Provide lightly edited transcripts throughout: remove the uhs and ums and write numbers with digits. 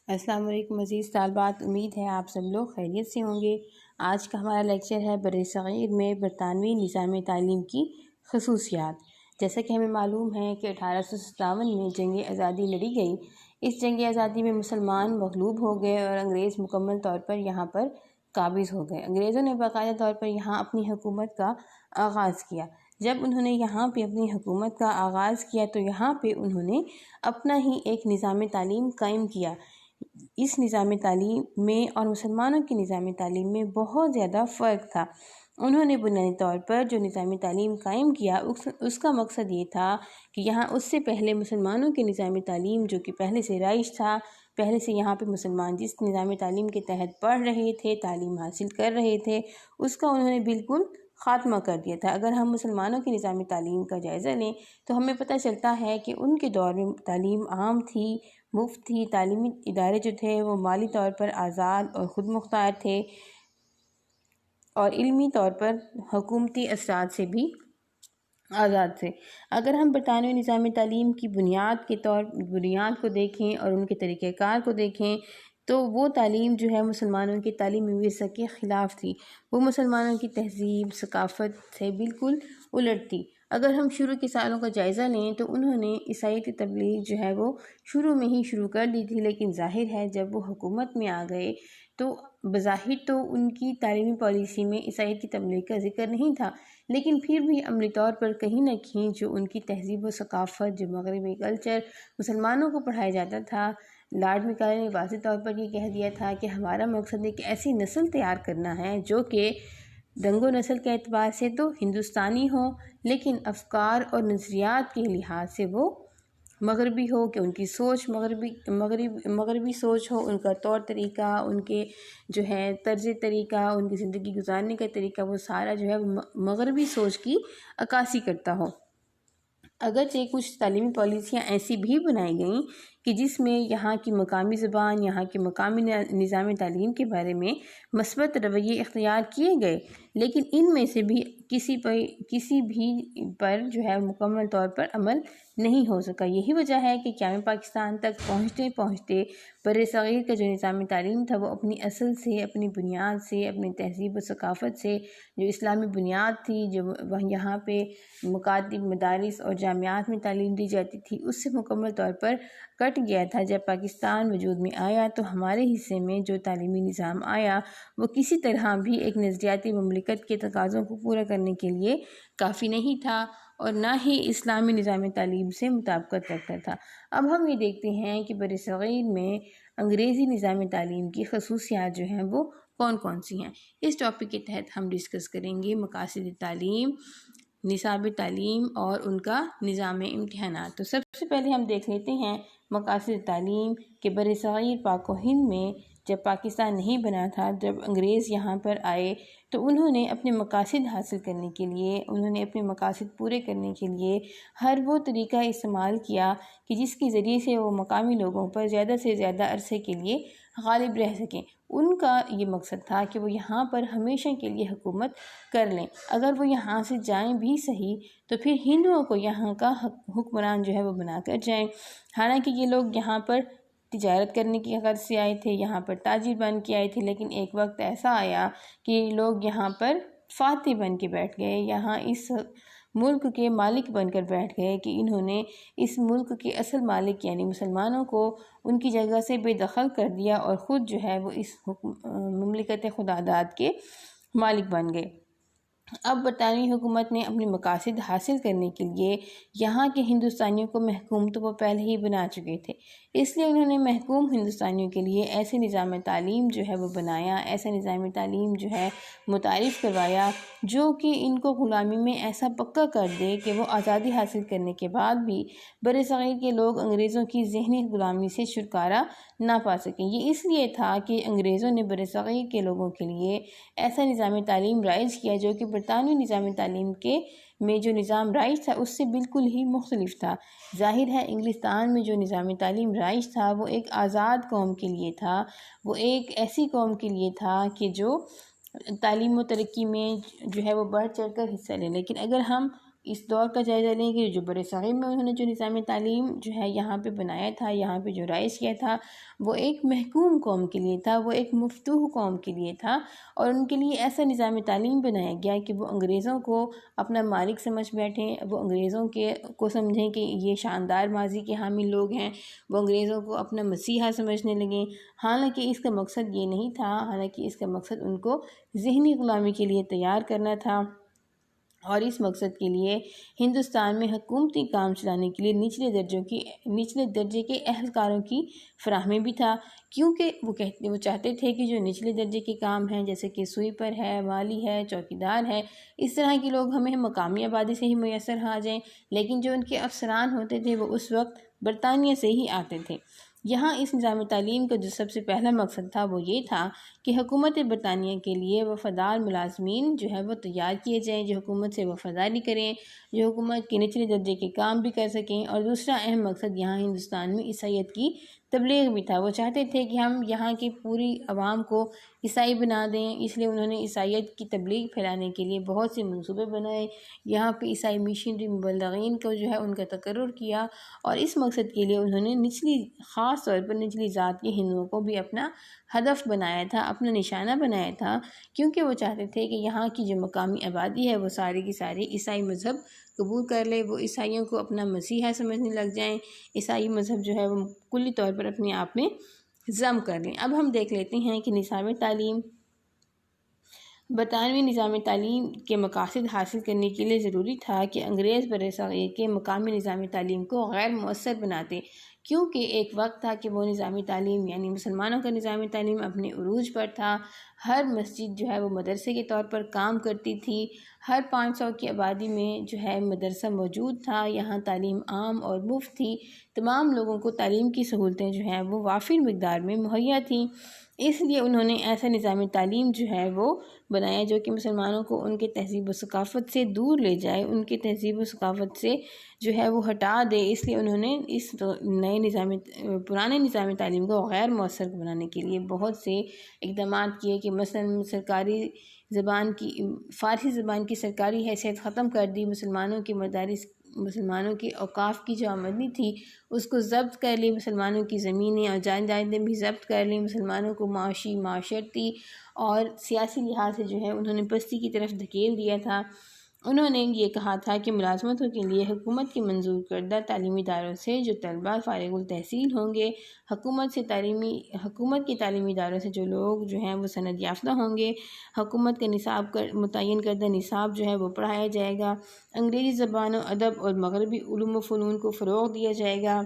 السلام علیکم عزیز طالبات، امید ہے آپ سب لوگ خیریت سے ہوں گے۔ آج کا ہمارا لیکچر ہے برصغیر میں برطانوی نظام تعلیم کی خصوصیات۔ جیسا کہ ہمیں معلوم ہے کہ 1857 میں جنگ آزادی لڑی گئی۔ اس جنگ آزادی میں مسلمان مغلوب ہو گئے اور انگریز مکمل طور پر یہاں پر قابض ہو گئے۔ انگریزوں نے باقاعدہ طور پر یہاں اپنی حکومت کا آغاز کیا۔ جب انہوں نے یہاں پہ اپنی حکومت کا آغاز کیا تو یہاں پہ انہوں نے اپنا ہی ایک نظام تعلیم قائم کیا۔ اس نظام تعلیم میں اور مسلمانوں کی نظام تعلیم میں بہت زیادہ فرق تھا۔ انہوں نے بنیادی طور پر جو نظام تعلیم قائم کیا اس کا مقصد یہ تھا کہ یہاں اس سے پہلے مسلمانوں کے نظام تعلیم جو کہ پہلے سے رائج تھا، پہلے سے یہاں پہ مسلمان جس نظام تعلیم کے تحت پڑھ رہے تھے، تعلیم حاصل کر رہے تھے، اس کا انہوں نے بالکل خاتمہ کر دیا تھا۔ اگر ہم مسلمانوں کی نظام تعلیم کا جائزہ لیں تو ہمیں پتہ چلتا ہے کہ ان کے دور میں تعلیم عام تھی، مفت تھی، تعلیمی ادارے جو تھے وہ مالی طور پر آزاد اور خود مختار تھے اور علمی طور پر حکومتی اثرات سے بھی آزاد تھے۔ اگر ہم برطانوی نظام تعلیم کی بنیاد کو دیکھیں اور ان کے طریقہ کار کو دیکھیں تو وہ تعلیم جو ہے مسلمانوں کی تعلیمی ورثہ کے خلاف تھی۔ وہ مسلمانوں کی تہذیب، ثقافت سے بالکل الٹ تھی۔ اگر ہم شروع کے سالوں کا جائزہ لیں تو انہوں نے عیسائیت کی تبلیغ جو ہے وہ شروع میں ہی شروع کر دی تھی، لیکن ظاہر ہے جب وہ حکومت میں آ گئے تو بظاہر تو ان کی تعلیمی پالیسی میں عیسائیت کی تبلیغ کا ذکر نہیں تھا، لیکن پھر بھی عملی طور پر کہیں نہ کہیں جو ان کی تہذیب و ثقافت، جو مغربی کلچر مسلمانوں کو پڑھایا جاتا تھا، لارڈ مکالے نے واضح طور پر یہ کہہ دیا تھا کہ ہمارا مقصد ایک ایسی نسل تیار کرنا ہے جو کہ رنگ و نسل کے اعتبار سے تو ہندوستانی ہو لیکن افکار اور نظریات کے لحاظ سے وہ مغربی ہو، کہ ان کی سوچ مغربی سوچ ہو، ان کا طور طریقہ، ان کے جو ہے طرز طریقہ، ان کی زندگی گزارنے کا طریقہ، وہ سارا جو ہے مغربی سوچ کی عکاسی کرتا ہو۔ اگرچہ کچھ تعلیمی پالیسیاں ایسی بھی بنائی گئیں کہ جس میں یہاں کی مقامی زبان، یہاں کے مقامی نظام تعلیم کے بارے میں مثبت رویے اختیار کیے گئے، لیکن ان میں سے بھی کسی بھی پر جو ہے مکمل طور پر عمل نہیں ہو سکا۔ یہی وجہ ہے کہ قیام پاکستان تک پہنچتے برصغیر کا جو نظام تعلیم تھا وہ اپنی اصل سے، اپنی بنیاد سے، اپنی تہذیب و ثقافت سے، جو اسلامی بنیاد تھی، جو یہاں پہ مکاتب، مدارس اور جامعات میں تعلیم دی جاتی تھی، اس سے مکمل طور پر کٹ گیا تھا۔ جب پاکستان وجود میں آیا تو ہمارے حصے میں جو تعلیمی نظام آیا وہ کسی طرح بھی ایک نظریاتی مملکت کے تقاضوں کو پورا کرنے کے لیے کافی نہیں تھا اور نہ ہی اسلامی نظام تعلیم سے مطابقت رکھتا تھا۔ اب ہم یہ دیکھتے ہیں کہ برصغیر میں انگریزی نظام تعلیم کی خصوصیات جو ہیں وہ کون کون سی ہیں۔ اس ٹاپک کے تحت ہم ڈسکس کریں گے مقاصد تعلیم، نصاب تعلیم اور ان کا نظام امتحانات۔ تو سب سے پہلے ہم دیکھ لیتے ہیں مقاصد تعلیم کہ برصغیر پاک و ہند میں جب پاکستان نہیں بنا تھا، جب انگریز یہاں پر آئے تو انہوں نے اپنے مقاصد حاصل کرنے کے لیے، انہوں نے اپنے مقاصد پورے کرنے کے لیے ہر وہ طریقہ استعمال کیا کہ جس کے ذریعے سے وہ مقامی لوگوں پر زیادہ سے زیادہ عرصے کے لیے غالب رہ سکیں۔ ان کا یہ مقصد تھا کہ وہ یہاں پر ہمیشہ کے لیے حکومت کر لیں۔ اگر وہ یہاں سے جائیں بھی صحیح تو پھر ہندوؤں کو یہاں کا حکمران جو ہے وہ بنا کر جائیں۔ حالانکہ یہ لوگ یہاں پر تجارت کرنے کی غرض سے آئے تھے، یہاں پر تاجر بن کے آئے تھے، لیکن ایک وقت ایسا آیا کہ لوگ یہاں پر فاتح بن کے بیٹھ گئے، یہاں اس ملک کے مالک بن کر بیٹھ گئے کہ انہوں نے اس ملک کے اصل مالک یعنی مسلمانوں کو ان کی جگہ سے بے دخل کر دیا اور خود جو ہے وہ اس مملکت خداداد کے مالک بن گئے۔ اب برطانوی حکومت نے اپنے مقاصد حاصل کرنے کے لیے یہاں کے ہندوستانیوں کو محکوم تو وہ پہلے ہی بنا چکے تھے، اس لیے انہوں نے محکوم ہندوستانیوں کے لیے ایسے نظام تعلیم جو ہے وہ بنایا، ایسا نظام تعلیم جو ہے متعارف کروایا جو کہ ان کو غلامی میں ایسا پکا کر دے کہ وہ آزادی حاصل کرنے کے بعد بھی برصغیر کے لوگ انگریزوں کی ذہنی غلامی سے چھٹکارا نہ پا سکیں۔ یہ اس لیے تھا کہ انگریزوں نے برصغیر کے لوگوں کے لیے ایسا نظام تعلیم رائج کیا جو کہ برطانوی نظام تعلیم کے میں جو نظام رائج تھا اس سے بالکل ہی مختلف تھا۔ ظاہر ہے انگلستان میں جو نظام تعلیم رائج تھا وہ ایک آزاد قوم کے لیے تھا، وہ ایک ایسی قوم کے لیے تھا کہ جو تعلیم و ترقی میں جو ہے وہ بڑھ چڑھ کر حصہ لیں، لیکن اگر ہم اس دور کا جائزہ لیں کہ جو برصغیر میں انہوں نے جو نظام تعلیم جو ہے یہاں پہ بنایا تھا، یہاں پہ جو رائج کیا تھا، وہ ایک محکوم قوم کے لیے تھا، وہ ایک مفتوح قوم کے لیے تھا، اور ان کے لیے ایسا نظام تعلیم بنایا گیا کہ وہ انگریزوں کو اپنا مالک سمجھ بیٹھیں، وہ انگریزوں کو سمجھیں کہ یہ شاندار ماضی کے حامی لوگ ہیں، وہ انگریزوں کو اپنا مسیحا سمجھنے لگیں۔ حالانکہ اس کا مقصد یہ نہیں تھا، حالانکہ اس کا مقصد ان کو ذہنی غلامی کے لیے تیار کرنا تھا، اور اس مقصد کے لیے ہندوستان میں حکومتی کام چلانے کے لیے نچلے درجے کے اہلکاروں کی فراہمی بھی تھا، کیونکہ وہ چاہتے تھے کہ جو نچلے درجے کے کام ہیں جیسے کہ سویپر ہے، والی ہے، چوکیدار ہے، اس طرح کے لوگ ہمیں مقامی آبادی سے ہی میسر آ جائیں، لیکن جو ان کے افسران ہوتے تھے وہ اس وقت برطانیہ سے ہی آتے تھے۔ یہاں اس نظام تعلیم کا جو سب سے پہلا مقصد تھا وہ یہ تھا کہ حکومت برطانیہ کے لیے وفادار ملازمین جو ہے وہ تیار کیے جائیں، جو حکومت سے وفاداری کریں، جو حکومت کے نچلے درجے کے کام بھی کر سکیں۔ اور دوسرا اہم مقصد یہاں ہندوستان میں عیسائیت کی تبلیغ بھی تھا۔ وہ چاہتے تھے کہ ہم یہاں کی پوری عوام کو عیسائی بنا دیں، اس لیے انہوں نے عیسائیت کی تبلیغ پھیلانے کے لیے بہت سے منصوبے بنائے۔ یہاں پہ عیسائی مشنری مبلغین کو جو ہے ان کا تقرر کیا، اور اس مقصد کے لیے انہوں نے خاص طور پر نچلی ذات کے ہندوؤں کو بھی اپنا ہدف بنایا تھا، اپنا نشانہ بنایا تھا، کیونکہ وہ چاہتے تھے کہ یہاں کی جو مقامی آبادی ہے وہ ساری کی ساری عیسائی مذہب قبول کر لے، وہ عیسائیوں کو اپنا مسیحا سمجھنے لگ جائیں، عیسائی مذہب جو ہے وہ کلی طور پر اپنے آپ میں ضم کر لیں۔ اب ہم دیکھ لیتے ہیں کہ برطانوی نظام تعلیم کے مقاصد حاصل کرنے کے لیے ضروری تھا کہ انگریز برصغیر کے مقامی نظام تعلیم کو غیر مؤثر بناتے، کیونکہ ایک وقت تھا کہ وہ نظام تعلیم یعنی مسلمانوں کا نظام تعلیم اپنے عروج پر تھا۔ ہر مسجد جو ہے وہ مدرسے کے طور پر کام کرتی تھی، ہر 500 کی آبادی میں جو ہے مدرسہ موجود تھا، یہاں تعلیم عام اور مفت تھی، تمام لوگوں کو تعلیم کی سہولتیں جو ہیں وہ وافر مقدار میں مہیا تھیں۔ اس لیے انہوں نے ایسا نظام تعلیم جو ہے وہ بنایا جو کہ مسلمانوں کو ان کے تہذیب و ثقافت سے دور لے جائے، ان کے تہذیب و ثقافت سے جو ہے وہ ہٹا دے۔ اس لیے انہوں نے اس پرانے نظام تعلیم کو غیر مؤثر بنانے کے لیے بہت سے اقدامات کیے، کہ مثلا سرکاری زبان کی فارسی زبان کی سرکاری حیثیت ختم کر دی، مسلمانوں کے اوقاف کی جو آمدنی تھی اس کو ضبط کر لی، مسلمانوں کی زمینیں اور جائیدادیں بھی ضبط کر لی، مسلمانوں کو معاشرتی اور سیاسی لحاظ سے جو ہے انہوں نے پستی کی طرف دھکیل دیا تھا۔ انہوں نے یہ کہا تھا کہ ملازمتوں کے لیے حکومت کے منظور کردہ تعلیمی اداروں سے جو طلباء فارغ التحصیل ہوں گے، حکومت کے تعلیمی اداروں سے جو لوگ جو ہیں وہ سند یافتہ ہوں گے، حکومت کا متعین کردہ نصاب جو ہے وہ پڑھایا جائے گا، انگریزی زبان و ادب اور مغربی علوم و فنون کو فروغ دیا جائے گا۔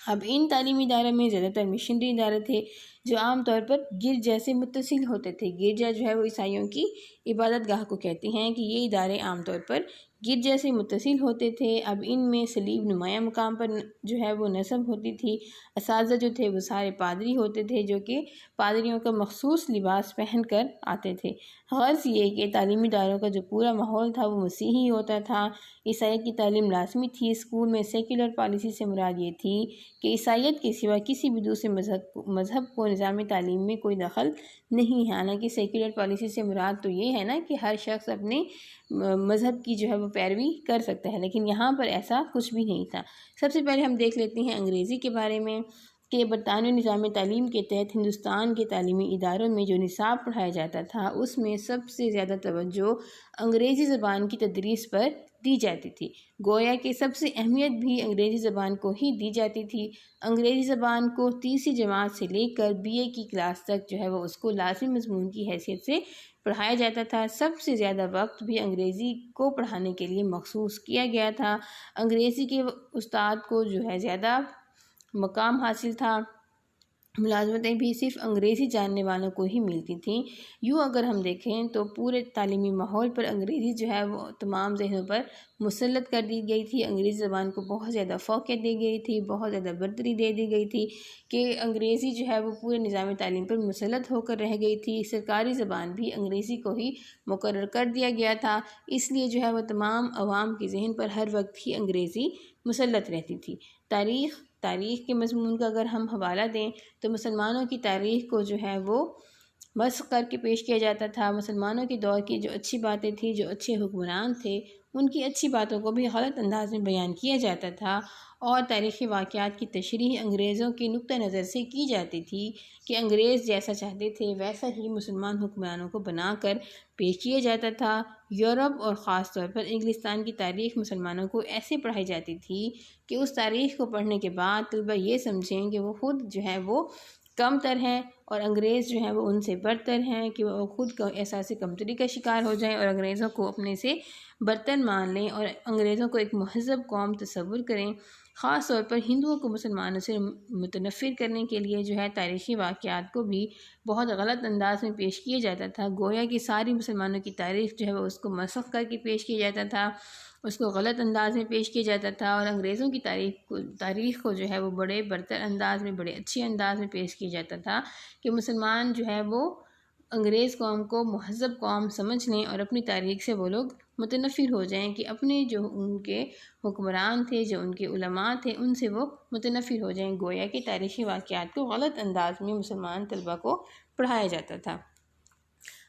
اب ان تعلیمی اداروں میں زیادہ تر مشنری ادارے تھے جو عام طور پر گرجا سے متصل ہوتے تھے۔ گرجا جو ہے وہ عیسائیوں کی عبادت گاہ کو کہتے ہیں، کہ یہ ادارے عام طور پر گرجا سے متصل ہوتے تھے۔ اب ان میں صلیب نمایاں مقام پر جو ہے وہ نصب ہوتی تھی۔ اساتذہ جو تھے وہ سارے پادری ہوتے تھے، جو کہ پادریوں کا مخصوص لباس پہن کر آتے تھے۔ غرض یہ کہ تعلیمی اداروں کا جو پورا ماحول تھا وہ مسیحی ہوتا تھا۔ عیسائیت کی تعلیم لازمی تھی۔ اسکول میں سیکولر پالیسی سے مراد یہ تھی کہ عیسائیت کے سوا کسی بھی دوسرے مذہب کو نظام تعلیم میں کوئی دخل نہیں ہے۔ حالانکہ سیکولر پالیسی سے مراد تو یہ ہے نا کہ ہر شخص اپنے مذہب کی جو ہے وہ پیروی کر سکتا ہے، لیکن یہاں پر ایسا کچھ بھی نہیں تھا۔ سب سے پہلے ہم دیکھ لیتے ہیں انگریزی کے بارے میں، کہ برطانوی نظام تعلیم کے تحت ہندوستان کے تعلیمی اداروں میں جو نصاب پڑھایا جاتا تھا اس میں سب سے زیادہ توجہ انگریزی زبان کی تدریس پر دی جاتی تھی، گویا کہ سب سے اہمیت بھی انگریزی زبان کو ہی دی جاتی تھی۔ انگریزی زبان کو تیسری جماعت سے لے کر BA کی کلاس تک جو ہے وہ اس کو لازمی مضمون کی حیثیت سے پڑھایا جاتا تھا۔ سب سے زیادہ وقت بھی انگریزی کو پڑھانے کے لیے مخصوص کیا گیا تھا۔ انگریزی کے استاد کو جو ہے زیادہ مقام حاصل تھا، ملازمتیں بھی صرف انگریزی جاننے والوں کو ہی ملتی تھیں۔ یوں اگر ہم دیکھیں تو پورے تعلیمی ماحول پر انگریزی جو ہے وہ تمام ذہنوں پر مسلط کر دی گئی تھی۔ انگریزی زبان کو بہت زیادہ فوقیت دی گئی تھی، بہت زیادہ برتری دے دی گئی تھی، کہ انگریزی جو ہے وہ پورے نظام تعلیم پر مسلط ہو کر رہ گئی تھی۔ سرکاری زبان بھی انگریزی کو ہی مقرر کر دیا گیا تھا، اس لیے جو ہے وہ تمام عوام کے ذہن پر ہر وقت ہی انگریزی مسلط رہتی تھی۔ تاریخ کے مضمون کا اگر ہم حوالہ دیں تو مسلمانوں کی تاریخ کو جو ہے وہ مسخ کر کے پیش کیا جاتا تھا۔ مسلمانوں کے دور کی جو اچھی باتیں تھیں، جو اچھے حکمران تھے، ان کی اچھی باتوں کو بھی غلط انداز میں بیان کیا جاتا تھا، اور تاریخی واقعات کی تشریح انگریزوں کے نقطہ نظر سے کی جاتی تھی کہ انگریز جیسا چاہتے تھے ویسا ہی مسلمان حکمرانوں کو بنا کر پیش کیا جاتا تھا۔ یورپ اور خاص طور پر انگلستان کی تاریخ مسلمانوں کو ایسے پڑھائی جاتی تھی کہ اس تاریخ کو پڑھنے کے بعد طلبہ یہ سمجھیں کہ وہ خود جو ہے وہ کم تر ہیں اور انگریز جو ہیں وہ ان سے برتر ہیں، کہ وہ خود کا احساس کمتری کا شکار ہو جائیں اور انگریزوں کو اپنے سے برتر مان لیں اور انگریزوں کو ایک مہذب قوم تصور کریں۔ خاص طور پر ہندوؤں کو مسلمانوں سے متنفر کرنے کے لیے جو ہے تاریخی واقعات کو بھی بہت غلط انداز میں پیش کیا جاتا تھا، گویا کہ ساری مسلمانوں کی تاریخ جو ہے وہ اس کو مسخ کر کے پیش کیا جاتا تھا، اس کو غلط انداز میں پیش کیا جاتا تھا، اور انگریزوں کی تاریخ کو جو ہے وہ بڑے برتر انداز میں، بڑے اچھے انداز میں پیش کیا جاتا تھا کہ مسلمان جو ہے وہ انگریز قوم کو مہذب قوم سمجھ لیں اور اپنی تاریخ سے وہ لوگ متنفر ہو جائیں، کہ اپنے جو ان کے حکمران تھے، جو ان کے علماء تھے، ان سے وہ متنفر ہو جائیں، گویا کہ تاریخی واقعات کو غلط انداز میں مسلمان طلبہ کو پڑھایا جاتا تھا۔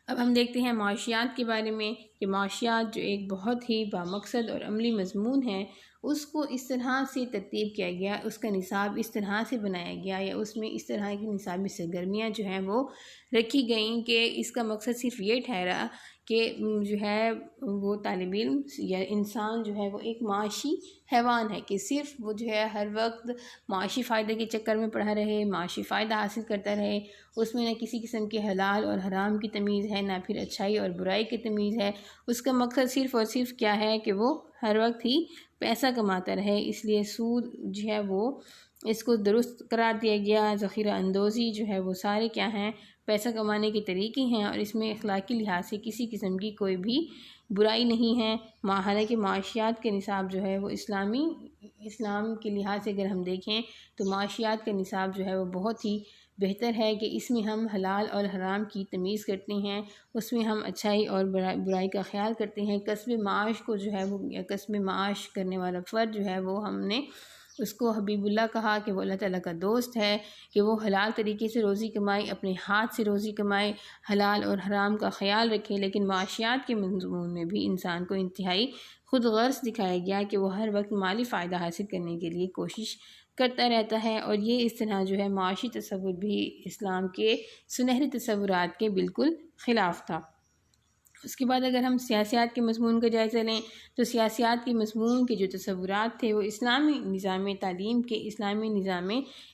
اب ہم دیکھتے ہیں معاشیات کے بارے میں، کہ معاشیات جو ایک بہت ہی بامقصد اور عملی مضمون ہے، اس کو اس طرح سے ترتیب کیا گیا، اس کا نصاب اس طرح سے بنایا گیا، یا اس میں اس طرح کی نصابی سرگرمیاں جو ہیں وہ رکھی گئیں کہ اس کا مقصد صرف یہ ٹھہرا کہ جو ہے وہ طالب علم یا انسان جو ہے وہ ایک معاشی حیوان ہے، کہ صرف وہ جو ہے ہر وقت معاشی فائدے کے چکر میں پڑا رہے، معاشی فائدہ حاصل کرتا رہے، اس میں نہ کسی قسم کے حلال اور حرام کی تمیز ہے، نہ پھر اچھائی اور برائی کی تمیز ہے۔ اس کا مقصد صرف اور صرف کیا ہے کہ وہ ہر وقت ہی پیسہ کماتا رہے، اس لیے سود جو ہے وہ اس کو درست قرار دیا گیا۔ ذخیرہ اندوزی جو ہے وہ سارے کیا ہیں، پیسہ کمانے کے طریقے ہیں، اور اس میں اخلاقی لحاظ سے کسی قسم کی کوئی بھی برائی نہیں ہے۔ حالانکہ معاشیات کے نصاب جو ہے وہ اسلام کے لحاظ سے اگر ہم دیکھیں تو معاشیات کا نصاب جو ہے وہ بہت ہی بہتر ہے، کہ اس میں ہم حلال اور حرام کی تمیز کرتے ہیں، اس میں ہم اچھائی اور برائی کا خیال کرتے ہیں۔ کسب معاش کو جو ہے وہ، یا کسب معاش کرنے والا فرد جو ہے وہ ہم نے اس کو حبیب اللہ کہا کہ وہ اللہ تعالیٰ کا دوست ہے، کہ وہ حلال طریقے سے روزی کمائے، اپنے ہاتھ سے روزی کمائے، حلال اور حرام کا خیال رکھے۔ لیکن معاشیات کے مضمون میں بھی انسان کو انتہائی خود غرض دکھایا گیا کہ وہ ہر وقت مالی فائدہ حاصل کرنے کے لیے کوشش کرتا رہتا ہے، اور یہ اس طرح جو ہے معاشی تصور بھی اسلام کے سنہری تصورات کے بالکل خلاف تھا۔ اس کے بعد اگر ہم سیاسیات کے مضمون کا جائزہ لیں تو سیاسیات کے مضمون کے جو تصورات تھے وہ اسلامی نظام تعلیم کے، اسلامی نظام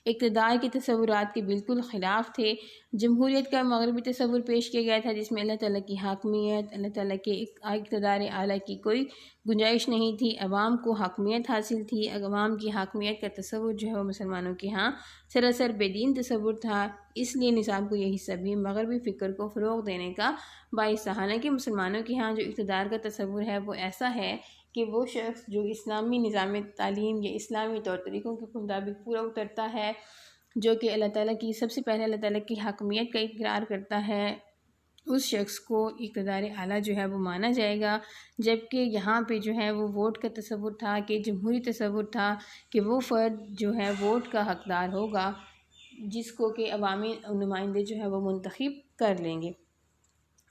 اقتدار کے تصورات کے بالکل خلاف تھے۔ جمہوریت کا مغربی تصور پیش کیا گیا تھا، جس میں اللہ تعالیٰ کی حاکمیت، اللہ تعالیٰ کے اقتدار اعلیٰ کی کوئی گنجائش نہیں تھی، عوام کو حاکمیت حاصل تھی۔ عوام کی حاکمیت کا تصور جو ہے وہ مسلمانوں کے ہاں سراسر بے دین تصور تھا، اس لیے نظام کو یہ حصہ بھی مغربی فکر کو فروغ دینے کا باعث تھا۔ حالانکہ مسلمانوں کے ہاں جو اقتدار کا تصور ہے وہ ایسا ہے کہ وہ شخص جو اسلامی نظام تعلیم یا اسلامی طور طریقوں کے مطابق پورا اترتا ہے، جو کہ اللہ تعالیٰ کی سب سے پہلے اللہ تعالیٰ کی حاکمیت کا اقرار کرتا ہے، اس شخص کو اقتدار اعلیٰ جو ہے وہ مانا جائے گا۔ جبکہ یہاں پہ جو ہے وہ ووٹ کا تصور تھا، کہ جمہوری تصور تھا کہ وہ فرد جو ہے ووٹ کا حقدار ہوگا جس کو کہ عوامی نمائندے جو ہے وہ منتخب کر لیں گے۔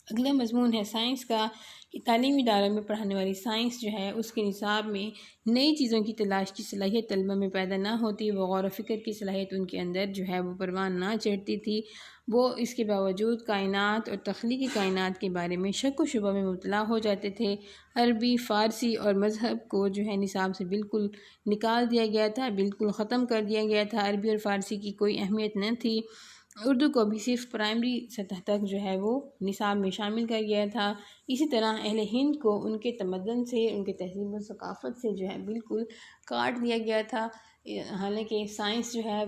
اگلا مضمون ہے سائنس کا، کہ تعلیمی اداروں میں پڑھانے والی سائنس جو ہے اس کے نصاب میں نئی چیزوں کی تلاش کی صلاحیت طلبہ میں پیدا نہ ہوتی، وہ غور و فکر کی صلاحیت ان کے اندر جو ہے وہ پروان نہ چڑھتی تھی، وہ اس کے باوجود کائنات اور تخلیقی کائنات کے بارے میں شک و شبہ میں مبتلا ہو جاتے تھے۔ عربی، فارسی اور مذہب کو جو ہے نصاب سے بالکل نکال دیا گیا تھا، بالکل ختم کر دیا گیا تھا، عربی اور فارسی کی کوئی اہمیت نہ تھی۔ اردو کو بھی صرف پرائمری سطح تک جو ہے وہ نصاب میں شامل کر گیا تھا۔ اسی طرح اہل ہند کو ان کے تمدن سے، ان کے تہذیب و ثقافت سے جو ہے بالکل کاٹ دیا گیا تھا۔ حالانکہ سائنس جو ہے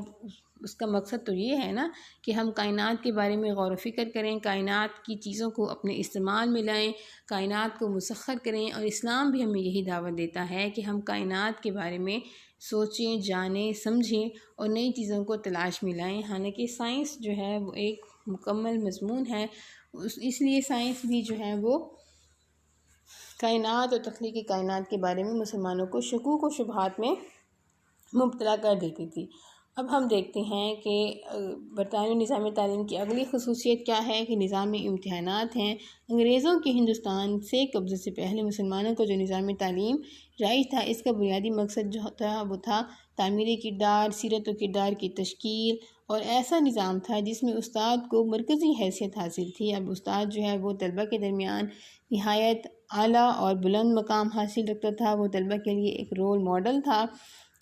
اس کا مقصد تو یہ ہے نا کہ ہم کائنات کے بارے میں غور و فکر کریں، کائنات کی چیزوں کو اپنے استعمال میں لائیں، کائنات کو مسخر کریں، اور اسلام بھی ہمیں یہی دعوت دیتا ہے کہ ہم کائنات کے بارے میں سوچیں، جانیں، سمجھیں اور نئی چیزوں کو تلاش میں لائیں۔ حالانکہ سائنس جو ہے وہ ایک مکمل مضمون ہے، اس لیے سائنس بھی جو ہے وہ کائنات اور تخلیقی کائنات کے بارے میں مسلمانوں کو شکوک و شبہات میں مبتلا کر دیتی تھی۔ اب ہم دیکھتے ہیں کہ برطانوی نظام تعلیم کی اگلی خصوصیت کیا ہے کہ نظام امتحانات ہیں۔ انگریزوں کے ہندوستان سے قبضے سے پہلے مسلمانوں کو جو نظام تعلیم رائج تھا، اس کا بنیادی مقصد جو تھا وہ تھا تعمیر کردار، سیرت و کردار کی تشکیل، اور ایسا نظام تھا جس میں استاد کو مرکزی حیثیت حاصل تھی۔ اب استاد جو ہے وہ طلبہ کے درمیان نہایت اعلیٰ اور بلند مقام حاصل رکھتا تھا۔ وہ طلبہ کے لیے ایک رول ماڈل تھا۔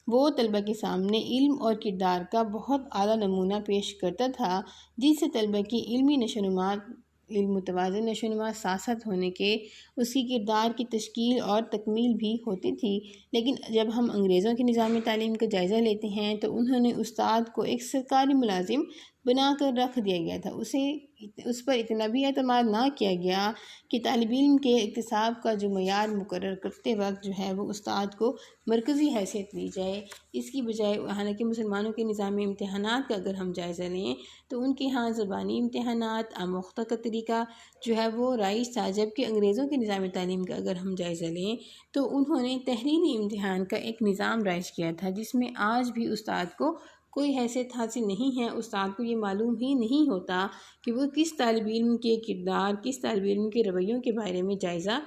وہ طلبہ کے سامنے علم اور کردار کا بہت اعلیٰ نمونہ پیش کرتا تھا، جس سے طلبہ کی علمی نشوونما، علم متوازن نشوونما ساتھ ساتھ ہونے کے اس کی کردار کی تشکیل اور تکمیل بھی ہوتی تھی۔ لیکن جب ہم انگریزوں کے نظام تعلیم کا جائزہ لیتے ہیں تو انہوں نے استاد کو ایک سرکاری ملازم بنا کر رکھ دیا گیا تھا۔ اس پر اتنا بھی اعتماد نہ کیا گیا کہ طالب علم کے اکتساب کا جو معیار مقرر کرتے وقت جو ہے وہ استاد کو مرکزی حیثیت دی جائے۔ اس کی بجائے حالانکہ مسلمانوں کے نظام امتحانات کا اگر ہم جائزہ لیں تو ان کے ہاں زبانی امتحانات آموختہ کا طریقہ جو ہے وہ رائج تھا، جبکہ انگریزوں کے نظام تعلیم کا اگر ہم جائزہ لیں تو انہوں نے تحریری امتحان کا ایک نظام رائج کیا تھا، جس میں آج بھی استاد کو کوئی حیثیت حاصل نہیں ہے۔ استاد کو یہ معلوم ہی نہیں ہوتا کہ وہ کس طالب علم کے کردار، کس طالب علم کے رویوں کے بارے میں جائزہ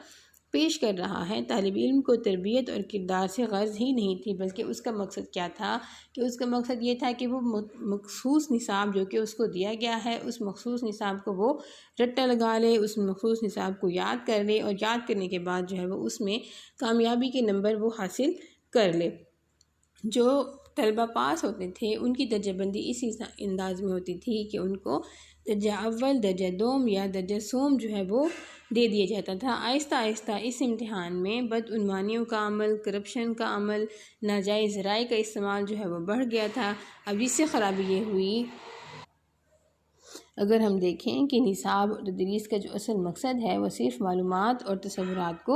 پیش کر رہا ہے۔ طالب علم کو تربیت اور کردار سے غرض ہی نہیں تھی، بلکہ اس کا مقصد کیا تھا کہ اس کا مقصد یہ تھا کہ وہ مخصوص نصاب جو کہ اس کو دیا گیا ہے، اس مخصوص نصاب کو وہ رٹا لگا لے، اس مخصوص نصاب کو یاد کر لے، اور یاد کرنے کے بعد جو ہے وہ اس میں کامیابی کے نمبر وہ حاصل کر لے۔ جو طلبہ پاس ہوتے تھے ان کی درجہ بندی اسی انداز میں ہوتی تھی کہ ان کو درجہ اول، درجہ دوم یا درجہ سوم جو ہے وہ دے دیا جاتا تھا۔ آہستہ آہستہ اس امتحان میں بدعنوانیوں کا عمل، کرپشن کا عمل، ناجائز ذرائع کا استعمال جو ہے وہ بڑھ گیا تھا۔ اب جس سے خرابی یہ ہوئی، اگر ہم دیکھیں کہ نصاب اور تدریس کا جو اصل مقصد ہے وہ صرف معلومات اور تصورات کو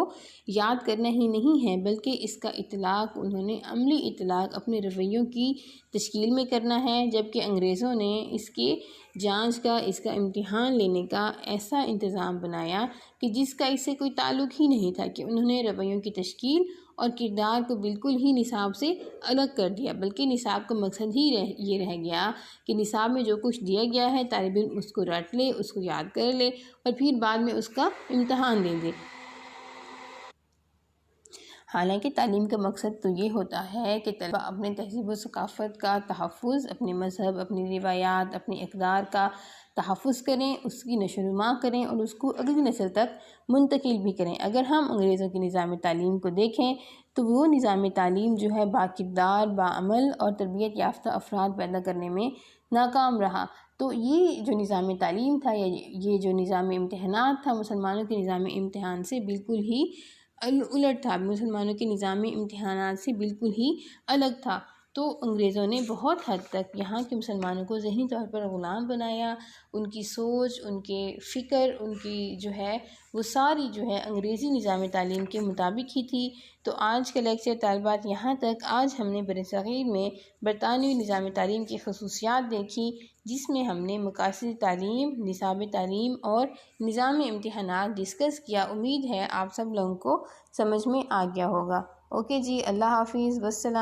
یاد کرنا ہی نہیں ہے، بلکہ اس کا اطلاق انہوں نے عملی اطلاق اپنے رویوں کی تشکیل میں کرنا ہے، جبکہ انگریزوں نے اس کے جانچ کا، اس کا امتحان لینے کا ایسا انتظام بنایا کہ جس کا اس سے کوئی تعلق ہی نہیں تھا، کہ انہوں نے رویوں کی تشکیل اور کردار کو بالکل ہی نصاب سے الگ کر دیا، بلکہ نصاب کا مقصد ہی یہ رہ گیا کہ نصاب میں جو کچھ دیا گیا ہے طالب علم اس کو رٹ لے، اس کو یاد کر لے اور پھر بعد میں اس کا امتحان دے دے۔ حالانکہ تعلیم کا مقصد تو یہ ہوتا ہے کہ طلبہ اپنے تہذیب و ثقافت کا تحفظ، اپنے مذہب، اپنی روایات، اپنی اقدار کا تحفظ کریں، اس کی نشو و نما کریں اور اس کو اگلی نسل تک منتقل بھی کریں۔ اگر ہم انگریزوں کے نظام تعلیم کو دیکھیں تو وہ نظام تعلیم جو ہے باکردار، باعمل اور تربیت یافتہ افراد پیدا کرنے میں ناکام رہا۔ تو یہ جو نظام تعلیم تھا یا یہ جو نظام امتحانات تھا، مسلمانوں کے نظام امتحان سے بالکل ہی الٹ تھا، مسلمانوں کے نظام امتحانات سے بالکل ہی الگ تھا۔ تو انگریزوں نے بہت حد تک یہاں کے مسلمانوں کو ذہنی طور پر غلام بنایا، ان کی سوچ، ان کے فکر، ان کی جو ہے وہ ساری جو ہے انگریزی نظام تعلیم کے مطابق ہی تھی۔ تو آج کا لیکچر طالبات یہاں تک۔ آج ہم نے برصغیر میں برطانوی نظام تعلیم کی خصوصیات دیکھی، جس میں ہم نے مقاصد تعلیم، نصاب تعلیم اور نظام امتحانات ڈسکس کیا۔ امید ہے آپ سب لوگوں کو سمجھ میں آ گیا ہوگا۔ اوکے جی، اللہ حافظ، والسلام۔